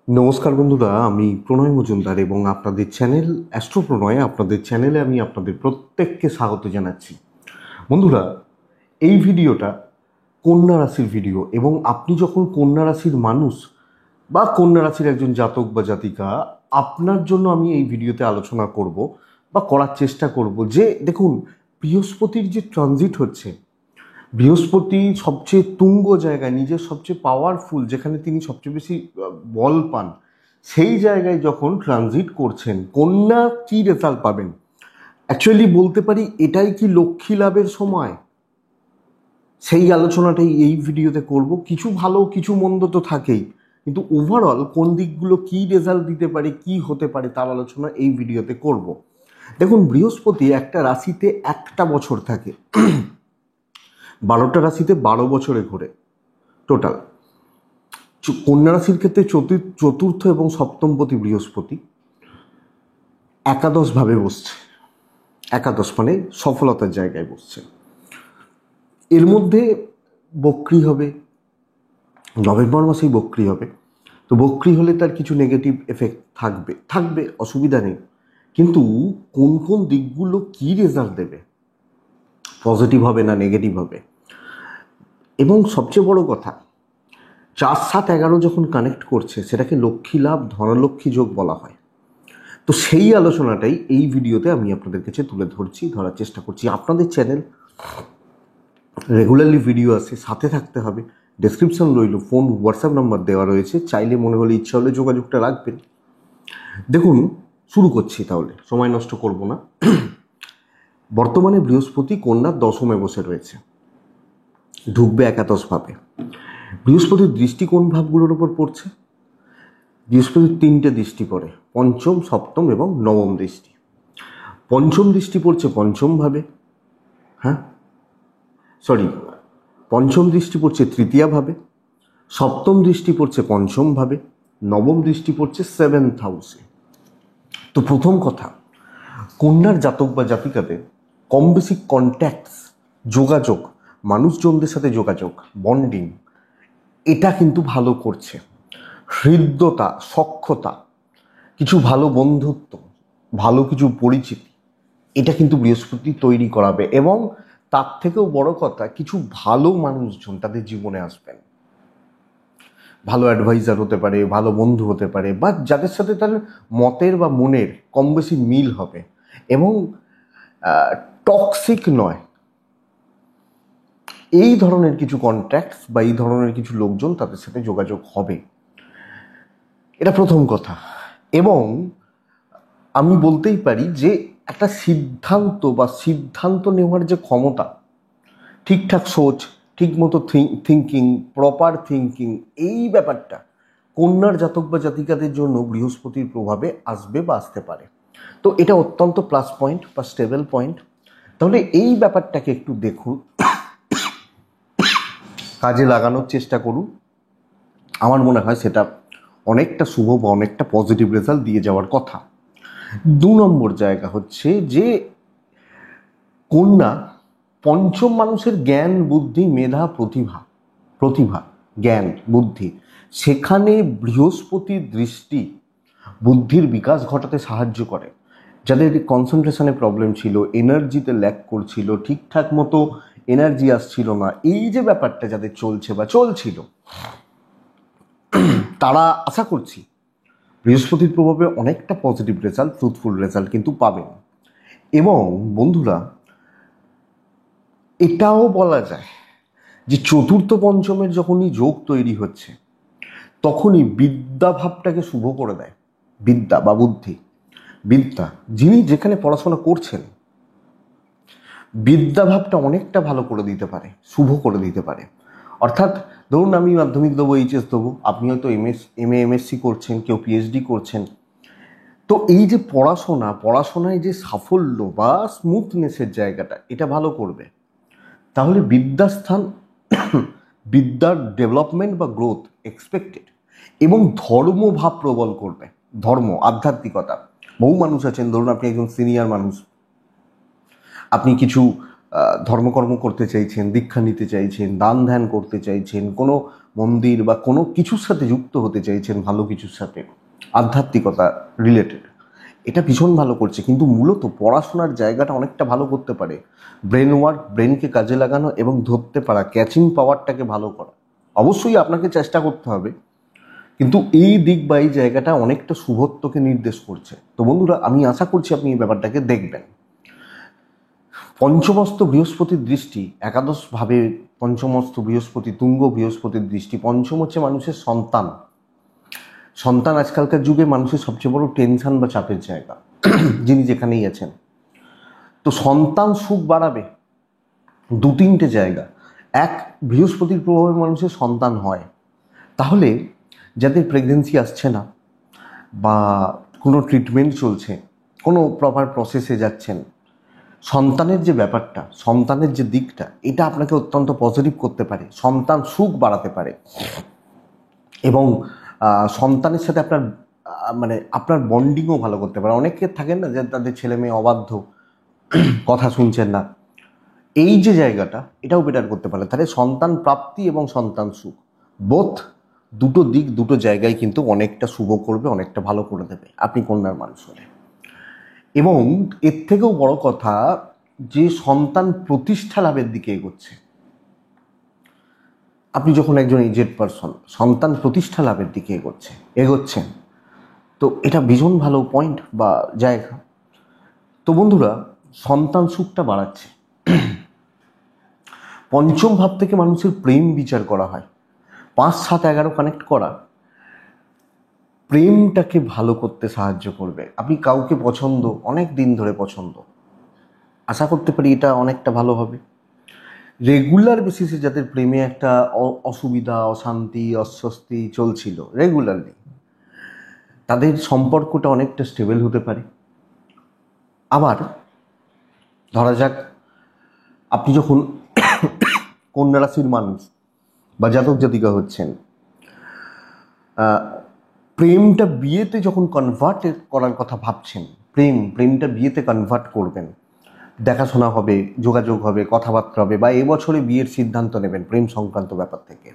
নমস্কার বন্ধুরা, আমি প্রণয় মজুমদার এবং আপনাদের চ্যানেল অ্যাস্ট্রো প্রণয়, আপনাদের চ্যানেলে আমি আপনাদের প্রত্যেককে স্বাগত জানাচ্ছি। বন্ধুরা, এই ভিডিওটা কন্যা রাশির ভিডিও এবং আপনি যখন কন্যা রাশির মানুষ বা কন্যা রাশির একজন জাতক বা জাতিকা, আপনার জন্য আমি এই ভিডিওতে আলোচনা করব বা করার চেষ্টা করব যে দেখুন, বৃহস্পতির যে ট্রানজিট হচ্ছে, বৃহস্পতি সবচেয়ে তুঙ্গ জায়গায়, নিজের সবচেয়ে পাওয়ারফুল, যেখানে তিনি সবচেয়ে বেশি বল পান, সেই জায়গায় যখন ট্রানজিট করছেন, কন্যা কি রেজাল্ট পাবেন? অ্যাকচুয়ালি বলতে পারি এটাই কি লক্ষ্মী লাভের সময়? সেই আলোচনাটাই এই ভিডিওতে করব। কিছু ভালো কিছু মন্দ তো থাকেই, কিন্তু ওভারঅল কোন দিকগুলো কি রেজাল্ট দিতে পারে, কি হতে পারে, তার আলোচনা এই ভিডিওতে করব। দেখুন, বৃহস্পতি একটা রাশিতে একটা বছর থাকে, 12টা রাশিতে 12 বছরে ঘোরে টোটাল। কন্যা রাশির ক্ষেত্রে চতুর্থ এবং সপ্তমপতি বৃহস্পতি একাদশভাবে বসছে। একাদশ মানে সফলতার জায়গায় বসছে। এর মধ্যে বক্রি হবে, নভেম্বর মাসেই বক্রি হবে। তো বক্রি হলে তার কিছু নেগেটিভ এফেক্ট থাকবে, অসুবিধা নেই। কিন্তু কোন কোন দিকগুলো কি রেজাল্ট দেবে, পজিটিভ হবে না নেগেটিভ হবে, এবং সবচেয়ে বড় কথা, 4-7-11 যখন কানেক্ট করছে সেটাকে লক্ষ্মী লাভ, ধনলক্ষ্মী যোগ বলা হয়। তো সেই আলোচনাটাই এই ভিডিওতে আমি আপনাদের কাছে তুলে ধরার চেষ্টা করছি। আপনাদের চ্যানেল রেগুলারলি ভিডিও আসে, সাথে থাকতে হবে। ডেসক্রিপশন রইল, ফোন হোয়াটসঅ্যাপ নাম্বার দেওয়া রয়েছে, চাইলে মনে হলে ইচ্ছা হলে যোগাযোগটা রাখবেন। দেখুন, শুরু করছি তাহলে, সময় নষ্ট করব না। বর্তমানে বৃহস্পতি কন্যার দশমে বসে রয়েছে, ঢুকবে একাদশভাবে। বৃহস্পতির দৃষ্টি কোন ভাবগুলোর উপর পড়ছে? বৃহস্পতির 3টে দৃষ্টি পড়ে, পঞ্চম, সপ্তম এবং নবম দৃষ্টি। পঞ্চম দৃষ্টি পড়ছে পঞ্চম ভাবে, পঞ্চম দৃষ্টি পড়ছে তৃতীয় ভাবে, সপ্তম দৃষ্টি পড়ছে পঞ্চম ভাবে, নবম দৃষ্টি পড়ছে 7th হাউসে। তো প্রথম কথা, কন্যার জাতক বা জাতিকাদের কম বেশি কন্ট্যাক্টস, যোগাযোগ, মানুষজনদের সাথে যোগাযোগ, বন্ডিং, এটা কিন্তু ভালো করছে। হৃদ্যতা, সখ্যতা, কিছু ভালো বন্ধুত্ব, ভালো কিছু পরিচিতি, এটা কিন্তু বৃহস্পতি তৈরি করাবে। এবং তার থেকেও বড় কথা, কিছু ভালো মানুষজন তাদের জীবনে আসবেন। ভালো অ্যাডভাইজার হতে পারে, ভালো বন্ধু হতে পারে, বা যাদের সাথে তার মতের বা মনের কম বেশি মিল হবে, এবং টক্সিক নয়, এই ধরনের কিছু কন্ট্যাক্টস বা এই ধরনের কিছু লোকজন তাদের সাথে যোগাযোগ হবে। এটা প্রথম কথা। এবং আমি বলতেই পারি যে একটা সিদ্ধান্ত নেওয়ার যে ক্ষমতা, ঠিকঠাক সোচ, ঠিকমতো থিঙ্কিং, প্রপার থিঙ্কিং, এই ব্যাপারটা কন্যার জাতক বা জাতিকাদের জন্য বৃহস্পতির প্রভাবে আসবে বা আসতে পারে। তো এটা অত্যন্ত প্লাস পয়েন্ট বা স্টেবল পয়েন্ট। তাহলে এই ব্যাপারটাকে একটু দেখুন, কাজে লাগানোর চেষ্টা করুন। আমার মনে হয় সেটা অনেকটা শুভ বা অনেকটা পজিটিভ রেজাল্ট দিয়ে যাওয়ার কথা। 2 নম্বর জায়গা হচ্ছে যে কন্যা পঞ্চম মানুষের জ্ঞান, বুদ্ধি, মেধা, প্রতিভা, জ্ঞান, বুদ্ধি, সেখানে বৃহস্পতির দৃষ্টি বুদ্ধির বিকাশ ঘটাতে সাহায্য করে। যাদের কনসেন্ট্রেশনে প্রবলেম ছিল, এনার্জিতে ল্যাক করছিল, ঠিকঠাক মতো এনার্জি আসছিল না, এই যে ব্যাপারটা যাদের চলছে বা চলছিল, তারা আশা করছি বৃহস্পতির প্রভাবে অনেকটা পজিটিভ রেজাল্ট, ফ্রুটফুল রেজাল্ট কিন্তু পাবেন। এবং বন্ধুরা, এটাও বলা যায় যে চতুর্থ পঞ্চমের যখনই যোগ তৈরি হচ্ছে, তখনই বিদ্যা ভাবটাকে শুভ করে দেয়। বিদ্যা বা বুদ্ধি, বিদ্যা, যিনি যেখানে পড়াশোনা করছেন, বিদ্যাভাবটা অনেকটা ভালো করে দিতে পারে, শুভ করে দিতে পারে। অর্থাৎ ধরুন, আমি মাধ্যমিক দেবো, এইচএস দেবো, আপনি হয়তো এমএ এমএসসি করছেন, কেউ পিএইচডি করছেন। তো এই যে পড়াশোনায় যে সাফল্য বা স্মুথনেসের জায়গাটা, এটা ভালো করবে। তাহলে বিদ্যাস্থান, বিদ্যার ডেভেলপমেন্ট বা গ্রোথ এক্সপেক্টেড। এবং ধর্মভাব প্রবল করবে, ধর্ম, আধ্যাত্মিকতা। বহু মানুষ আছেন, ধরুন আপনি একজন সিনিয়র মানুষ, আপনি কিছু ধর্মকর্ম করতে চাইছেন, দীক্ষা নিতে চাইছেন, দান ধ্যান করতে চাইছেন, কোনো মন্দির বা কোনো কিছুর সাথে যুক্ত হতে চাইছেন, ভালো কিছুর সাথে, আধ্যাত্মিকতা রিলেটেড, এটা ভীষণ ভালো করছে। কিন্তু মূলত পড়াশোনার জায়গাটা অনেকটা ভালো করতে পারে। ব্রেন ওয়ার্ক, ব্রেনকে কাজে লাগানো এবং ধরতে পারা, ক্যাচিং পাওয়ারটাকে ভালো করা। অবশ্যই আপনাকে চেষ্টা করতে হবে, কিন্তু এই দিক বা এই জায়গাটা অনেকটা শুভত্বকে নির্দেশ করছে। তো বন্ধুরা, আমি আশা করছি আপনি এই ব্যাপারটাকে দেখবেন। পঞ্চমস্ত বৃহস্পতির দৃষ্টি, একাদশভাবে পঞ্চমস্ত বৃহস্পতি, তুঙ্গ বৃহস্পতির দৃষ্টি। পঞ্চম হচ্ছে মানুষের সন্তান। সন্তান আজকালকার যুগে মানুষের সবচেয়ে বড় টেনশন বা চাপের জায়গা, যিনি যেখানেই আছেন। তো সন্তান সুখ বাড়াবে দু তিনটে জায়গা। এক, বৃহস্পতির প্রভাবে মানুষের সন্তান হয়। তাহলে যাদের প্রেগনেন্সি আসছে না বা কোনো ট্রিটমেন্ট চলছে, কোনো প্রপার প্রসেসে যাচ্ছেন, সন্তানের যে ব্যাপারটা, সন্তানের যে দিকটা, এটা আপনাকে অত্যন্ত পজিটিভ করতে পারে, সন্তান সুখ বাড়াতে পারে। এবং সন্তানের সাথে আপনার মানে আপনার বন্ডিংও ভালো করতে পারে। অনেকে থাকেন না যে তাদের ছেলে মেয়ে অবাধ্য, কথা শুনছেন না, এই যে জায়গাটা, এটাও বেটার করতে পারে। তাহলে সন্তান প্রাপ্তি এবং সন্তান সুখ, বোথ, দুটো দিক, দুটো জায়গায় কিন্তু অনেকটা শুভ করবে, অনেকটা ভালো করে দেবে আপনি কন্যার মানুষ হলে। এবং এর থেকেও বড় কথা, যে সন্তান প্রতিষ্ঠা লাভের দিকে এগোচ্ছে, আপনি যখন একজন এজেড পারসন সন্তান প্রতিষ্ঠা লাভের দিকে এগোচ্ছেন, তো এটা ভীষণ ভালো পয়েন্ট বা জায়গা। তো বন্ধুরা, সন্তান সুখটা বাড়াচ্ছে। পঞ্চম ভাব থেকে মানুষের প্রেম বিচার করা হয়। 5, 7, 11 কানেক্ট করা প্রেমটাকে ভালো করতে সাহায্য করবে। আপনি কাউকে পছন্দ, অনেক দিন ধরে পছন্দ, আশা করতে পারি এটা অনেকটা ভালো হবে। রেগুলার বেসিসে যাদের প্রেমে একটা অসুবিধা, অশান্তি, অস্বস্তি চলছিল রেগুলারলি, তাদের সম্পর্কটা অনেকটা স্টেবল হতে পারে। আবার ধরা যাক আপনি যখন কন্যা রাশির মানুষ বা জাতক জাতিকা হচ্ছেন, প্রেমটা বিয়েতে যখন কনভার্ট করার কথা ভাবছেন, প্রেমটা বিয়েতে কনভার্ট করবেন, দেখাশোনা হবে, যোগাযোগ হবে, কথাবার্তা হবে, বা এবছরে বিয়ের সিদ্ধান্ত নেবেন প্রেম সংক্রান্ত ব্যাপার থেকে,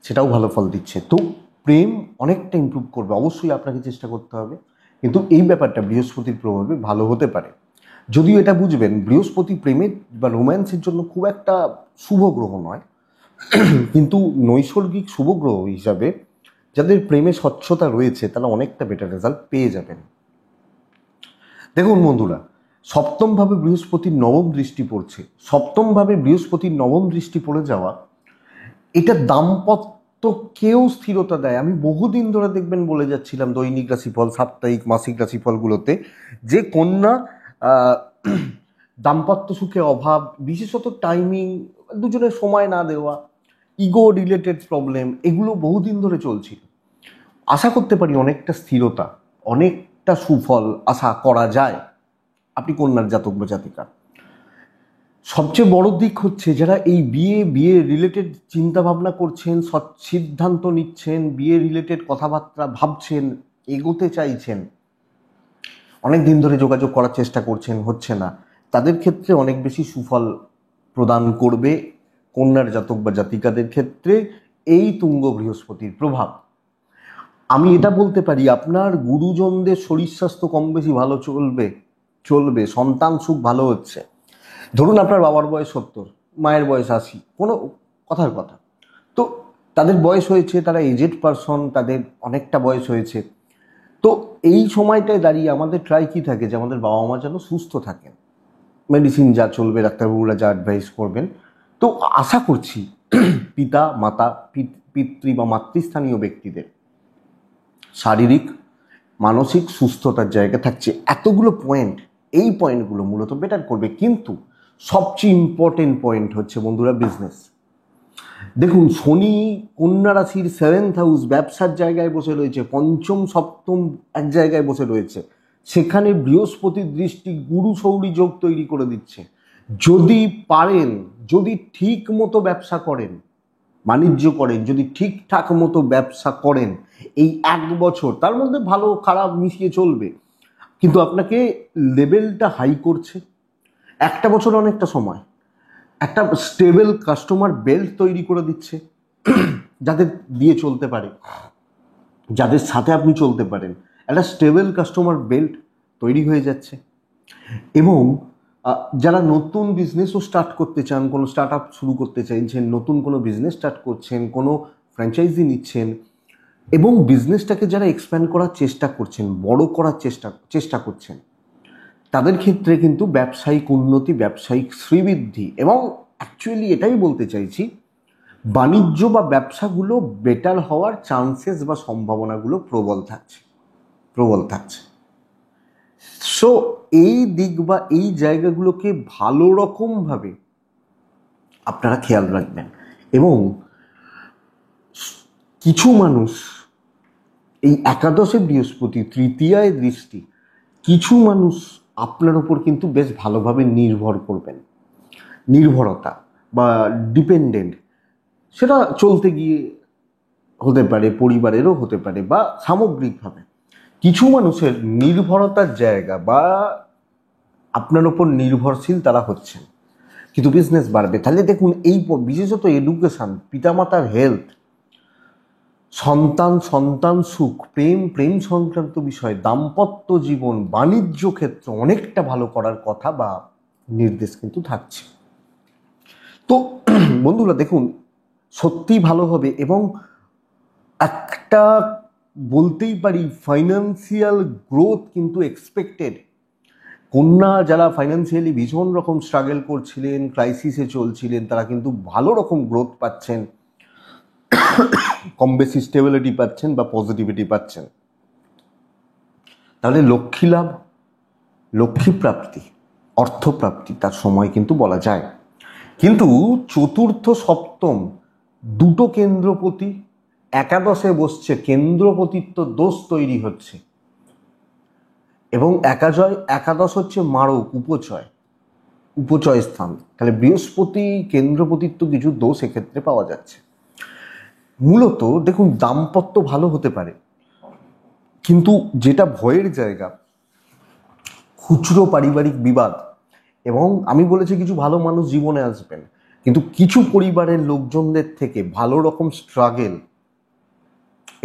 সেটাও ভালো ফল দিচ্ছে। তো প্রেম অনেকটা ইমপ্রুভ করবে। অবশ্যই আপনাকে চেষ্টা করতে হবে, কিন্তু এই ব্যাপারটা বৃহস্পতির প্রভাবে ভালো হতে পারে। যদিও এটা বুঝবেন, বৃহস্পতি প্রেমের বা রোম্যান্সের জন্য খুব একটা শুভ গ্রহ নয়, কিন্তু নৈসর্গিক শুভ গ্রহ হিসাবে যাদের প্রেমে স্বচ্ছতা রয়েছে তারা অনেকটা বেটার রেজাল্ট পেয়ে যাবেন। দেখুন বন্ধুরা, সপ্তমভাবে বৃহস্পতির নবম দৃষ্টি পড়ছে। সপ্তমভাবে বৃহস্পতির নবম দৃষ্টি পড়ে যাওয়া, এটা দাম্পত্যকেও স্থিরতা দেয়। আমি বহুদিন ধরে দেখবেন বলে যাচ্ছিলাম দৈনিক রাশিফল, সাপ্তাহিক, মাসিক রাশিফলগুলোতে, যে কন্যা দাম্পত্য সুখে অভাব, বিশেষত টাইমিং, দুজনের সময় না দেওয়া, ইগো রিলেটেড প্রবলেম, এগুলো বহুদিন ধরে চলছিল। আশা করতে পারি অনেকটা স্থিরতা, অনেকটা সুফল আশা করা যায় আপনি কন্যার জাতক বা জাতিকা। সবচেয়ে বড় দিক হচ্ছে যারা এই বিয়ে রিলেটেড চিন্তা ভাবনা করছেন, সিদ্ধান্ত নিচ্ছেন, বিয়ে রিলেটেড কথাবার্তা ভাবছেন, এগোতে চাইছেন, অনেক দিন ধরে যোগাযোগ করার চেষ্টা করছেন, হচ্ছে না, তাদের ক্ষেত্রে অনেক বেশি সুফল প্রদান করবে কন্যার জাতক বা জাতিকাদের ক্ষেত্রে এই তুঙ্গ বৃহস্পতির প্রভাব। আমি এটা বলতে পারি, আপনার গুরুজনদের শরীর স্বাস্থ্য কম বেশি ভালো চলবে, সন্তান সুখ ভালো হচ্ছে। ধরুন আপনার বাবার বয়স 70, মায়ের বয়স 80, কোনো কথার কথা, তো তাদের বয়স হয়েছে, তারা এজেড পারসন, তাদের অনেকটা বয়স হয়েছে। তো এই সময়টায় দাঁড়িয়ে আমাদের ট্রাই কী থাকে, যে আমাদের বাবা মা যেন সুস্থ থাকেন, মেডিসিন যা চলবে, ডাক্তারবাবুরা যা অ্যাডভাইস করবেন। তো আশা করছি পিতা মাতা, পিতৃ বা মাতৃস্থানীয় ব্যক্তিদের শারীরিক মানসিক সুস্থতার জায়গা থাকছে। এতগুলো পয়েন্ট, এই পয়েন্টগুলো মূলত বেটার করবে। কিন্তু সবচেয়ে ইম্পর্টেন্ট পয়েন্ট হচ্ছে বন্ধুরা বিজনেস। দেখুন, শনি কন্যা রাশির 7th হাউস, ব্যবসার জায়গায় বসে রয়েছে, পঞ্চম সপ্তম এক জায়গায় বসে রয়েছে, সেখানে বৃহস্পতির দৃষ্টি গুরু সৌরি যোগ তৈরি করে দিচ্ছে। যদি পারেন, যদি ঠিক মতো ব্যবসা করেন, বাণিজ্য করেন, যদি ঠিকঠাক মতো ব্যবসা করেন, এই 1 বছর, তার মধ্যে ভালো খারাপ মিশিয়ে চলবে, কিন্তু আপনাকে লেভেলটা হাই করছে। একটা বছর অনেকটা সময়, একটা স্টেবল কাস্টমার বেল্ট তৈরি করে দিচ্ছে। যাদের দিয়ে চলতে পারে, যাদের সাথে আপনি চলতে পারেন, একটা স্টেবল কাস্টমার বেল্ট তৈরি হয়ে যাচ্ছে। এবং যারা নতুন বিজনেসও স্টার্ট করতে চান, কোনো স্টার্ট আপ শুরু করতে চাইছেন, নতুন কোনো বিজনেস স্টার্ট করছেন, কোনো ফ্র্যাঞ্চাইজি নিচ্ছেন, এবং বিজনেসটাকে যারা এক্সপ্যান্ড করার চেষ্টা করছেন, বড় করার চেষ্টা করছেন, তাদের ক্ষেত্রে কিন্তু ব্যবসায়িক উন্নতি, ব্যবসায়িক শ্রীবৃদ্ধি, এবং অ্যাকচুয়ালি এটাই বলতে চাইছি, বাণিজ্য বা ব্যবসাগুলো বেটার হওয়ার চান্সেস বা সম্ভাবনাগুলো প্রবল থাকছে। সো এই দিক বা এই জায়গাগুলোকে ভালো রকমভাবে আপনারা খেয়াল রাখবেন। এবং কিছু মানুষ, এই একাদশে বৃহস্পতি, তৃতীয়ায় দৃষ্টি, কিছু মানুষ আপনার উপর কিন্তু বেশ ভালোভাবে নির্ভর করবেন। নির্ভরতা বা ডিপেন্ডেন্ট, সেটা চলতে গিয়ে হতে পারে, পরিবারেরও হতে পারে, বা সামগ্রিকভাবে কিছু মানুষের নির্ভরতার জায়গা বা আপনার ওপর নির্ভরশীল তারা হচ্ছেন, কিন্তু বিজনেস বাড়বে। তাহলে দেখুন, এই বিশেষত এডুকেশন, পিতামাতার হেলথ, সন্তান সুখ, প্রেম সংক্রান্ত বিষয়, দাম্পত্য জীবন, বাণিজ্য ক্ষেত্র অনেকটা ভালো করার কথা বা নির্দেশ কিন্তু থাকছে। তো বন্ধুরা দেখুন, সত্যি ভালো হবে। এবং একটা বলতেই পারি, ফাইন্যান্সিয়াল গ্রোথ কিন্তু এক্সপেক্টেড। কন্যা যারা ফাইন্যান্সিয়ালি ভীষণ রকম স্ট্রাগল করছিলেন, ক্রাইসিসে চলছিলেন, তারা কিন্তু ভালো রকম গ্রোথ পাচ্ছেন, কম বেশি স্টেবিলিটি পাচ্ছেন বা পজিটিভিটি পাচ্ছেন। তাহলে লক্ষ্মী লাভ, লক্ষ্মী প্রাপ্তি, অর্থপ্রাপ্তি তার সময় কিন্তু বলা যায়। কিন্তু চতুর্থ সপ্তম দুটো কেন্দ্রপতি একাদশে বসছে, কেন্দ্রপতিত্ব দোষ তৈরি হচ্ছে। এবং একাদশ হচ্ছে মারক, উপচয় স্থান। তাহলে বৃহস্পতি কেন্দ্রপতিত্ব কিছু দোষ এক্ষেত্রে পাওয়া যাচ্ছে। মূলত দেখুন, দাম্পত্য ভালো হতে পারে, কিন্তু যেটা ভয়ের জায়গা, খুচরো পারিবারিক বিবাদ। এবং আমি বলেছি কিছু ভালো মানুষ জীবনে আসবেন, কিন্তু কিছু পরিবারের লোকজনদের থেকে ভালো রকম স্ট্রাগেল,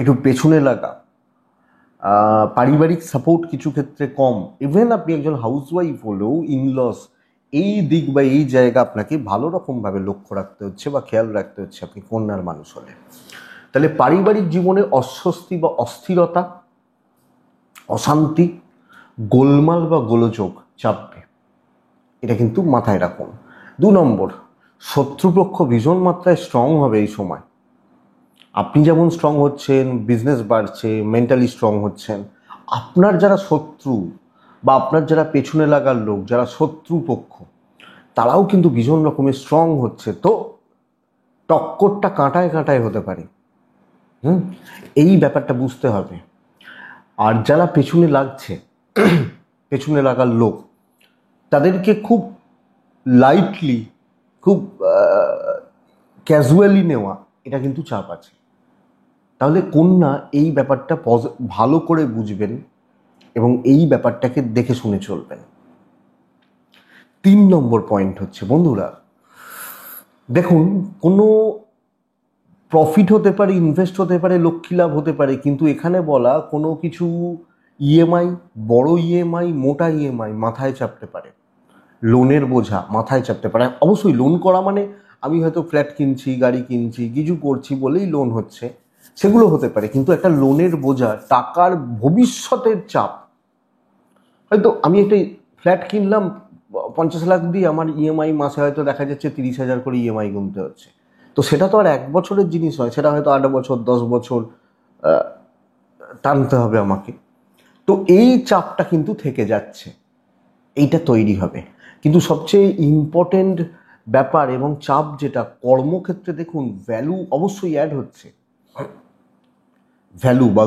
একটু পেছনে লাগা, পারিবারিক সাপোর্ট কিছু ক্ষেত্রে কম। ইভেন আপনি একজন হাউসওয়াইফ হলেও ইনলস, এই দিক বা এই জায়গা আপনাকে ভালো রকমভাবে লক্ষ্য রাখতে হচ্ছে বা খেয়াল রাখতে হচ্ছে, আপনি কন্যার মানুষ হলে। তাহলে পারিবারিক জীবনে অস্বস্তি বা অস্থিরতা, অশান্তি, গোলমাল বা গোলযোগ চাপবে, এটা কিন্তু মাথায় রাখুন। 2 নম্বর, শত্রুপক্ষ ভীষণ মাত্রায় স্ট্রং হবে এই সময়। আপনি যেমন স্ট্রং হচ্ছেন, বিজনেস বাড়ছে, মেন্টালি স্ট্রং হচ্ছেন, আপনার যারা শত্রু বা আপনার যারা পেছনে লাগার লোক, যারা শত্রুপক্ষ, তারাও কিন্তু ভীষণ রকমের স্ট্রং হচ্ছে। তো টক্করটা কাঁটায় কাঁটায় হতে পারে। এই ব্যাপারটা বুঝতে হবে। আর যারা পেছনে লাগছে, পেছনে লাগার লোক, তাদেরকে খুব লাইটলি, খুব ক্যাজুয়ালি নেওয়া, এটা কিন্তু চাপ আছে। তাহলে কন্যা এই ব্যাপারটা ভালো করে বুঝবেন এবং এই ব্যাপারটাকে দেখে শুনে চলবেন। 3 নম্বর পয়েন্ট হচ্ছে, বন্ধুরা দেখুন, কোনো প্রফিট হতে পারে, ইনভেস্ট হতে পারে, লক্ষ্মী লাভ হতে পারে, কিন্তু এখানে বলা কোনো কিছু ইএমআই, বড় ইএমআই, মোটা ইএমআই মাথায় চাপতে পারে, লোনের বোঝা মাথায় চাপতে পারে। অবশ্যই লোন করা মানে আমি হয়তো ফ্ল্যাট কিনছি, গাড়ি কিনছি, কিছু করছি বলেই লোন হচ্ছে, সেগুলো হতে পারে, কিন্তু একটা লোনের বোঝা, টাকার ভবিষ্যতের চাপ। হয়তো আমি একটা ফ্ল্যাট কিনলাম 50 লাখ দিয়ে, আমার ইএমআই মাসে হয়তো দেখা যাচ্ছে 30,000 করে ইএমআই গুনতে হচ্ছে। তো সেটা তো আর 1 বছরের জিনিস নয়, সেটা হয়তো 8 বছর 10 বছর টানতে হবে আমাকে। তো এই চাপটা কিন্তু থেকে যাচ্ছে, এইটা তৈরি হবে। কিন্তু সবচেয়ে ইম্পর্টেন্ট ব্যাপার এবং চাপ যেটা, কর্মক্ষেত্রে দেখুন ভ্যালু অবশ্যই অ্যাড হচ্ছে, ভ্যালু বা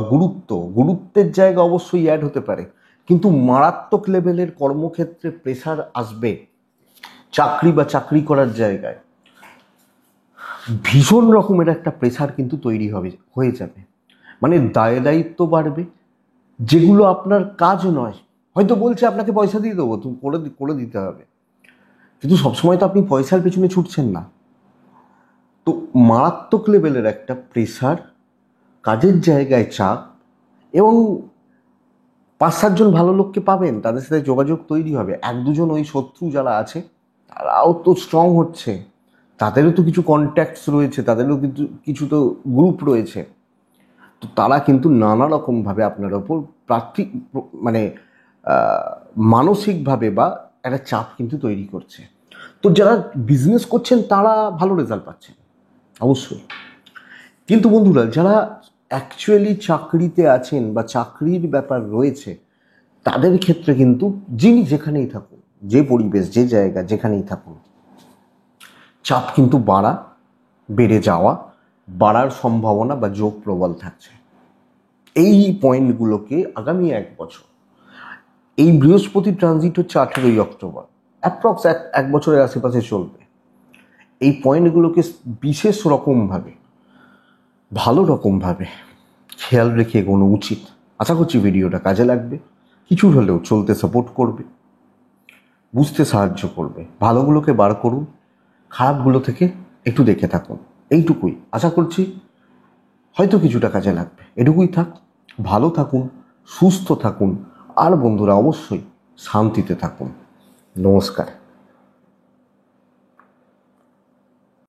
গুরুত্বের জায়গা অবশ্যই অ্যাড হতে পারে, কিন্তু মারাত্মক লেভেলের কর্মক্ষেত্রে প্রেসার আসবে। চাকরি করার জায়গায় ভীষণ রকমের একটা প্রেসার কিন্তু তৈরি হয়ে যাবে। মানে দায়িত্ব বাড়বে, যেগুলো আপনার কাজ নয়। হয়তো বলছে আপনাকে পয়সা দিয়ে দেবো, তুমি করে দিতে হবে, কিন্তু সবসময় তো আপনি পয়সার পেছনে ছুটছেন না। তো তো মারাত্মক লেভেলের একটা প্রেশার, কাজের জায়গায় চাপ, এবং 5-7 জন ভালো লোককে পাবেন, তাদের সাথে যোগাযোগ তৈরি হবে। 1-2 জন ওই শত্রু যারা আছে তারাও তো স্ট্রং হচ্ছে, তাদেরও তো কিছু কন্ট্যাক্টস রয়েছে, তাদেরও কিন্তু কিছু তো গ্রুপ রয়েছে। তো তারা কিন্তু নানা রকমভাবে আপনার ওপর মানে মানসিকভাবে বা একটা চাপ কিন্তু তৈরি করছে। তো যারা বিজনেস করছেন তারা ভালো রেজাল্ট পাচ্ছেন অবশ্যই, কিন্তু বন্ধুরা যারা অ্যাকচুয়ালি চাকরিতে আছেন বা চাকরির ব্যাপার রয়েছে, তাদের ক্ষেত্রে কিন্তু যিনি যেখানেই থাকুন, যে পরিবেশ, যে জায়গা, যেখানেই থাকুন, চাপ কিন্তু বেড়ে যাওয়া, বাড়ার সম্ভাবনা বা যোগ প্রবল থাকছে। এই পয়েন্টগুলোকে আগামী 1 বছর, এই বৃহস্পতি ট্রানজিট হচ্ছে 18ই অক্টোবর, অ্যাপ্রক্স 1 বছরের আশেপাশে চলবে। এই পয়েন্টগুলোকে বিশেষ রকমভাবে, ভালো রকমভাবে খেয়াল রেখে এগোনো উচিত। আশা করছি ভিডিওটা কাজে লাগবে, কিছু হলেও চলতে সাপোর্ট করবে, বুঝতে সাহায্য করবে। ভালোগুলোকে বার করুন, খারাপগুলো থেকে একটু দেখে থাকুন, এইটুকুই আশা করছি। হয়তো কিছুটা কাজে লাগবে, এটুকুই থাক। ভালো থাকুন, সুস্থ থাকুন, আর বন্ধুরা অবশ্যই শান্তিতে থাকুন। নমস্কার।